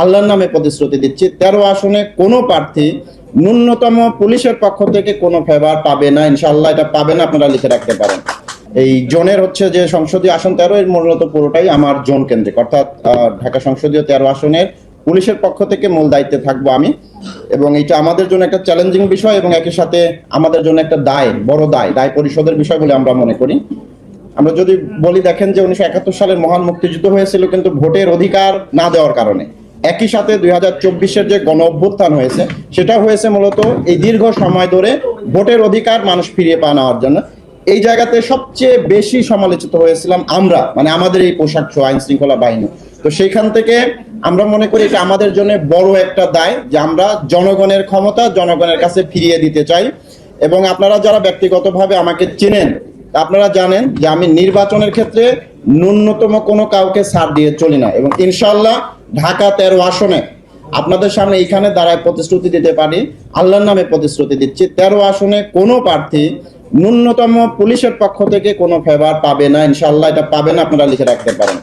আল্লাহর নামে প্রতিশ্রুতি দিচ্ছি, 13 আসনে কোনো প্রার্থী ন্যূনতম পুলিশের পক্ষ থেকে কোনো ফেভার পাবে না, ইনশাআল্লাহ এটা পাবে না, আপনারা লিখে রাখতে পারেন। এই জোনের হচ্ছে যে সংসদীয় আসন 13, এর মূলত পুরোটাই আমার জোন কেন্দ্রিক, অর্থাৎ ঢাকা সংসদীয় 13 আসনের পুলিশের পক্ষ থেকে মূল দায়িত্বে থাকবো আমি। এবং এটা আমাদের জন্য একটা চ্যালেঞ্জিং বিষয় এবং একই সাথে আমাদের জন্য একটা বড় দায় পরিশোধের বিষয় বলে আমরা মনে করি। আমরা যদি বলি, দেখেন যে 1971 সালের মহান মুক্তিযুদ্ধ হয়েছিল কিন্তু ভোটের অধিকার না দেওয়ার কারণে। একই সাথে 2024-এর যে গণ অভ্যুত্থান হয়েছে, সেটা হয়েছে মূলত এই দীর্ঘ সময় ধরে ভোটের অধিকার মানুষ ফিরিয়ে নেওয়ার জন্য। এই জায়গাতে সবচেয়ে বেশি সমালোচিত হয়েছিলাম আমরা, মানে আমাদের এই পোশাক আইন শৃঙ্খলা বাহিনী। তো সেইখান থেকে আমরা মনে করি এটা আমাদের জন্য বড় একটা দায় যে আমরা জনগণের ক্ষমতা জনগণের কাছে ফিরিয়ে দিতে চাই। এবং আপনারা যারা ব্যক্তিগতভাবে আমাকে চেনেন, আপনারা জানেন যে আমি নির্বাচনের ক্ষেত্রে ন্যূনতম কোনো কাউকে ছাড় দিয়ে চলি না। এবং ইনশাআল্লাহ ঢাকা 13 আসনে আপনাদের সামনে এইখানে দাঁড়ায় প্রতিশ্রুতি দিতে পারি, আল্লাহর নামে প্রতিশ্রুতি দিচ্ছি, 13 আসনে কোনো প্রার্থী ন্যূনতম পুলিশের পক্ষ থেকে কোনো ফেভার পাবে না, ইনশাআল্লাহ এটা পাবে না, আপনারা লিখে রাখতে পারেন।